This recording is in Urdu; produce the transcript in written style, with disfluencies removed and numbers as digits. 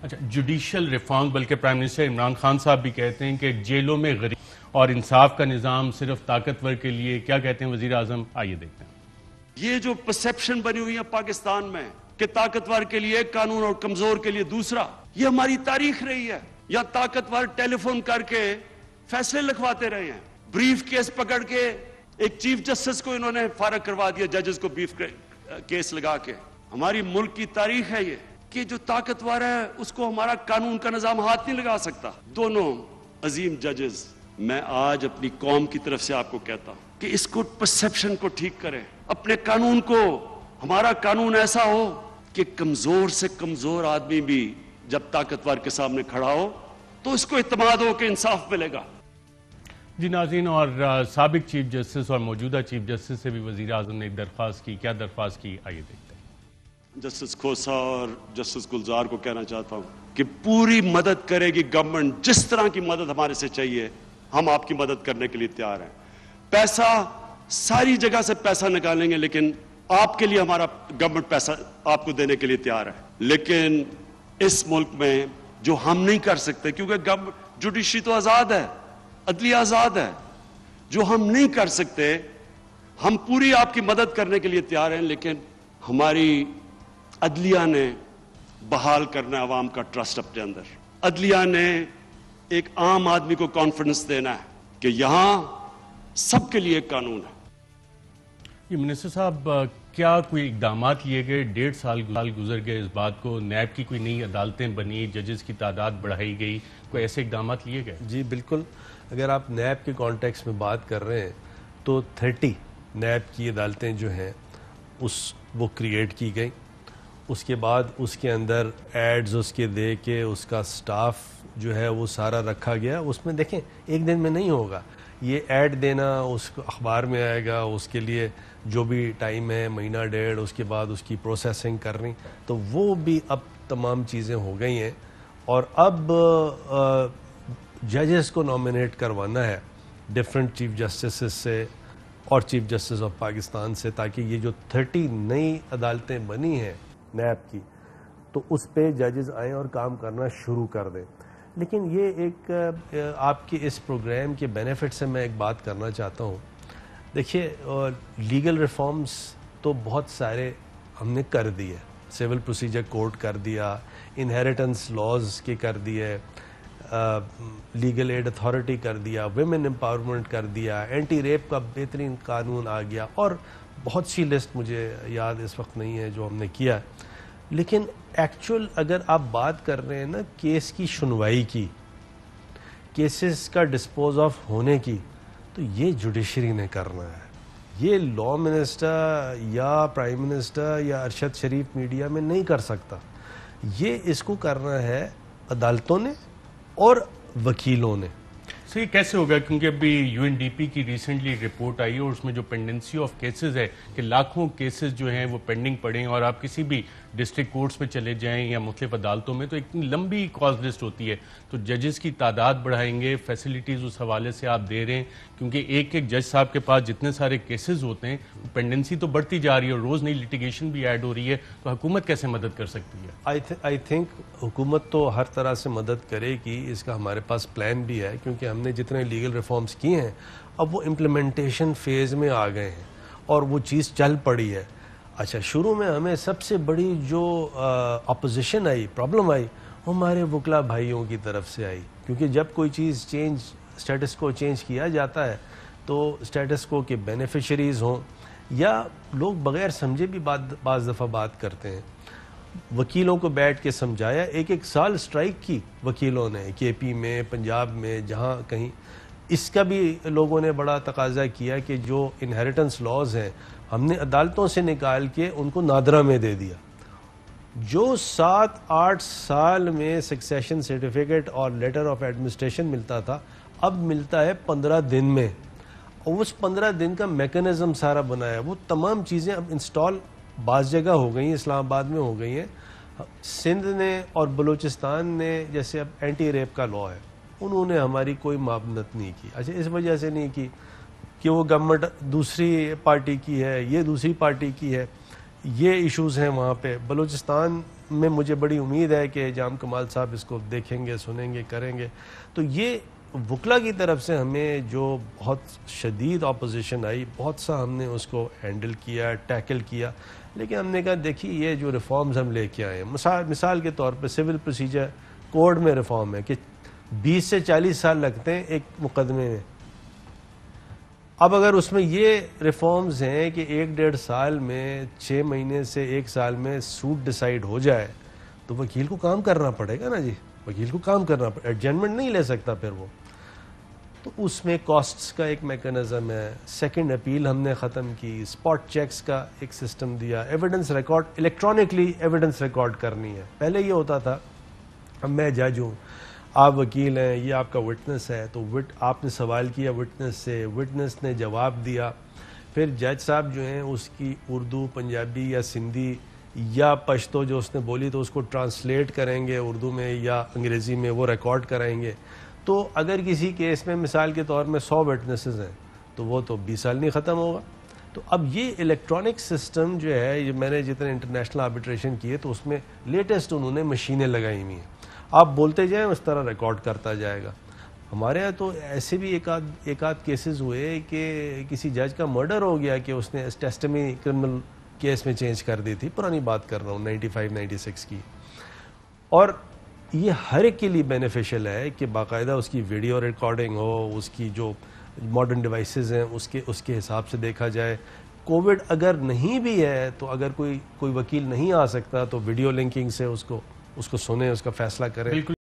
اچھا، جوڈیشل ریفارم، بلکہ پرائم منسٹر عمران خان صاحب بھی کہتے ہیں کہ جیلوں میں غریب اور انصاف کا نظام صرف طاقتور کے لیے. کیا کہتے ہیں وزیر اعظم؟ آئیے دیکھتے ہیں. یہ جو پرسیپشن بنی ہوئی ہے پاکستان میں کہ طاقتور کے لیے ایک قانون اور کمزور کے لیے دوسرا، یہ ہماری تاریخ رہی ہے. یا طاقتور ٹیلی فون کر کے فیصلے لکھواتے رہے ہیں، بریف کیس پکڑ کے ایک چیف جسٹس کو انہوں نے فارغ کروا دیا، ججز کو بیف کیس لگا کے. ہماری ملک کی تاریخ ہے یہ کہ جو طاقتور ہے اس کو ہمارا قانون کا نظام ہاتھ نہیں لگا سکتا. دونوں عظیم ججز، میں آج اپنی قوم کی طرف سے آپ کو کہتا ہوں کہ اس کو پرسیپشن کو ٹھیک کریں، اپنے قانون کو. ہمارا قانون ایسا ہو کہ کمزور سے کمزور آدمی بھی جب طاقتور کے سامنے کھڑا ہو تو اس کو اعتماد ہو کہ انصاف ملے گا. جی ناظرین، اور سابق چیف جسٹس اور موجودہ چیف جسٹس سے بھی وزیر اعظم نے ایک درخواست کی. کیا درخواست کی؟ آئیے دیکھتے ہیں. جسٹس کھوسا اور جسٹس گلزار کو کہنا چاہتا ہوں کہ پوری مدد کرے گی گورنمنٹ. جس طرح کی مدد ہمارے سے چاہیے ہم آپ کی مدد کرنے کے لیے تیار ہیں. پیسہ ساری جگہ سے پیسہ نکالیں گے، لیکن آپ کے لیے ہمارا گورنمنٹ پیسہ آپ کو دینے کے لیے تیار ہے. لیکن اس ملک میں جو ہم نہیں کر سکتے، کیونکہ جوڈیشری تو آزاد ہے، عدلیہ آزاد ہے، جو ہم نہیں کر سکتے ہم پوری آپ کی مدد کرنے کے لیے تیار ہیں. لیکن ہماری عدلیہ نے بحال کرنا عوام کا ٹرسٹ اپنے اندر. عدلیہ نے ایک عام آدمی کو کانفیڈنس دینا ہے کہ یہاں سب کے لیے ایک قانون ہے. یہ منسٹر صاحب، کیا کوئی اقدامات لیے گئے؟ 1.5 سال گزر گئے اس بات کو، نیب کی کوئی نئی عدالتیں بنی، ججز کی تعداد بڑھائی گئی، کوئی ایسے اقدامات لیے گئے؟ جی بالکل. اگر آپ نیب کے کانٹیکس میں بات کر رہے ہیں تو 30 نیب کی عدالتیں جو ہیں وہ کریٹ کی گئیں. اس کے بعد اس کے اندر ایڈز اس کے دے کے اس کا سٹاف جو ہے وہ سارا رکھا گیا. اس میں دیکھیں ایک دن میں نہیں ہوگا یہ ایڈ دینا، اس کو اخبار میں آئے گا، اس کے لیے جو بھی ٹائم ہے مہینہ ڈیڑھ، اس کے بعد اس کی پروسیسنگ کرنی، تو وہ بھی اب تمام چیزیں ہو گئی ہیں. اور اب ججز کو نامینیٹ کروانا ہے ڈفرینٹ چیف جسٹسز سے اور چیف جسٹس آف پاکستان سے، تاکہ یہ جو 30 نئی عدالتیں بنی ہیں نیب کی تو اس پہ ججز آئیں اور کام کرنا شروع کر دیں. لیکن یہ ایک آپ کے اس پروگرام کے بینیفٹ سے میں ایک بات کرنا چاہتا ہوں. دیکھیے لیگل ریفارمز تو بہت سارے ہم نے کر دیے، سول پروسیجر کوڈ کر دیا، انہیریٹنس لاز کے کر دیے، لیگل ایڈ اتھارٹی کر دیا، ویمن امپاورمنٹ کر دیا، اینٹی ریپ کا بہترین قانون آ گیا، اور بہت سی لسٹ مجھے یاد اس وقت نہیں ہے جو ہم نے کیا. لیکن ایکچول اگر آپ بات کر رہے ہیں نا کیس کی سنوائی کی، کیسز کا ڈسپوز آف ہونے کی، تو یہ جوڈیشری نے کرنا ہے. یہ لا منسٹر یا پرائم منسٹر یا ارشد شریف میڈیا میں نہیں کر سکتا. یہ اس کو کرنا ہے عدالتوں نے اور وکیلوں نے. یہ کیسے ہوگا؟ کیونکہ ابھی یو این ڈی پی کی ریسنٹلی رپورٹ آئی ہے اور اس میں جو پینڈنسی آف کیسز ہے کہ لاکھوں کیسز جو ہیں وہ پینڈنگ پڑے ہیں، اور آپ کسی بھی ڈسٹرکٹ کورٹس میں چلے جائیں یا مختلف عدالتوں میں تو اتنی لمبی کاز لسٹ ہوتی ہے. تو ججز کی تعداد بڑھائیں گے، فیسلٹیز اس حوالے سے آپ دے رہے ہیں، کیونکہ ایک جج صاحب کے پاس جتنے سارے کیسز ہوتے ہیں پینڈنسی تو بڑھتی جا رہی ہے اور روز نئی لٹیگیشن بھی ایڈ ہو رہی ہے. تو حکومت کیسے مدد کر سکتی ہے؟ آئی تھنک حکومت تو ہر طرح سے مدد کرے گی. اس کا ہمارے پاس پلان بھی ہے، کیونکہ ہم نے جتنے لیگل ریفارمز کیے ہیں اب وہ امپلیمنٹیشن فیز میں آ گئے ہیں اور وہ چیز چل پڑی ہے. اچھا، شروع میں ہمیں سب سے بڑی جو اپوزیشن آئی، پرابلم آئی، وہ ہمارے وکلا بھائیوں کی طرف سے آئی. کیونکہ جب کوئی چیز اسٹیٹس کو چینج کیا جاتا ہے تو اسٹیٹس کو کے بینیفیشریز ہوں یا لوگ بغیر سمجھے بھی بعض دفعہ بات کرتے ہیں. وکیلوں کو بیٹھ کے سمجھایا، ایک سال سٹرائک کی وکیلوں نے، کے پی میں، پنجاب میں، جہاں کہیں. اس کا بھی لوگوں نے بڑا تقاضا کیا کہ جو انہیریٹنس لاز ہیں ہم نے عدالتوں سے نکال کے ان کو نادرا میں دے دیا. جو 7-8 سال میں سکسیشن سرٹیفکیٹ اور لیٹر آف ایڈمنسٹریشن ملتا تھا اب ملتا ہے 15 دن میں. اور اس 15 دن کا میکنزم سارا بنایا، وہ تمام چیزیں اب انسٹال بعض جگہ ہو گئی ہیں، اسلام آباد میں ہو گئی ہیں. سندھ نے اور بلوچستان نے جیسے اب اینٹی ریپ کا لا ہے، انہوں نے ہماری کوئی معاونت نہیں کی. اچھا، اس وجہ سے نہیں کی کہ وہ گورنمنٹ دوسری پارٹی کی ہے، یہ دوسری پارٹی کی ہے، یہ ایشوز ہیں وہاں پہ. بلوچستان میں مجھے بڑی امید ہے کہ جام کمال صاحب اس کو دیکھیں گے, سنیں گے, کریں گے. تو یہ وکلا کی طرف سے ہمیں جو بہت شدید اپوزیشن آئی, بہت سا ہم نے اس کو ہینڈل کیا, ٹیکل کیا, لیکن ہم نے کہا دیکھیے یہ جو ریفارمز ہم لے کے آئے ہیں, مثال کے طور پہ سول پروسیجر کوڈ میں ریفارم ہے کہ 20 سے 40 سال لگتے ہیں ایک مقدمے میں. اب اگر اس میں یہ ریفارمز ہیں کہ 1-1.5 سال میں 6 مہینے سے 1 سال میں سوٹ ڈیسائیڈ ہو جائے تو وکیل کو کام کرنا پڑے گا نا جی, وکیل کو کام کرنا پڑے, ایڈجسٹمنٹ نہیں لے سکتا پھر وہ. تو اس میں کاسٹس کا ایک میکانزم ہے, سیکنڈ اپیل ہم نے ختم کی, اسپاٹ چیکس کا ایک سسٹم دیا, evidence record electronically evidence record کرنی ہے. پہلے یہ ہوتا تھا اب میں جج ہوں, آپ وکیل ہیں, یہ آپ کا وٹنس ہے, تو آپ نے سوال کیا وٹنس سے, وٹنس نے جواب دیا, پھر جج صاحب جو ہیں اس کی اردو, پنجابی یا سندھی یا پشتو جو اس نے بولی تو اس کو ٹرانسلیٹ کریں گے اردو میں یا انگریزی میں, وہ ریکارڈ کرائیں گے. تو اگر کسی کیس میں مثال کے طور میں 100 وٹنسز ہیں تو وہ تو 20 سال نہیں ختم ہوگا. تو اب یہ الیکٹرانک سسٹم جو ہے, یہ میں نے جتنے انٹرنیشنل آربیٹریشن کیے تو اس میں لیٹسٹ انہوں نے مشینیں لگائی ہوئی ہیں, آپ بولتے جائیں اس طرح ریکارڈ کرتا جائے گا. ہمارے یہاں تو ایسے بھی ایک آدھ کیسز ہوئے کہ کسی جج کا مرڈر ہو گیا کہ اس نے ٹیسٹمی کرمنل کیس میں چینج کر دی تھی, پرانی بات کر رہا ہوں 95-96 کی. اور یہ ہر ایک کے لیے بینیفیشل ہے کہ باقاعدہ اس کی ویڈیو ریکارڈنگ ہو, اس کی جو ماڈرن ڈیوائسز ہیں اس کے حساب سے دیکھا جائے. کووڈ اگر نہیں بھی ہے تو اگر کوئی وکیل نہیں آ سکتا تو ویڈیو لنکنگ سے اس کو سنیں, اس کا فیصلہ کریں.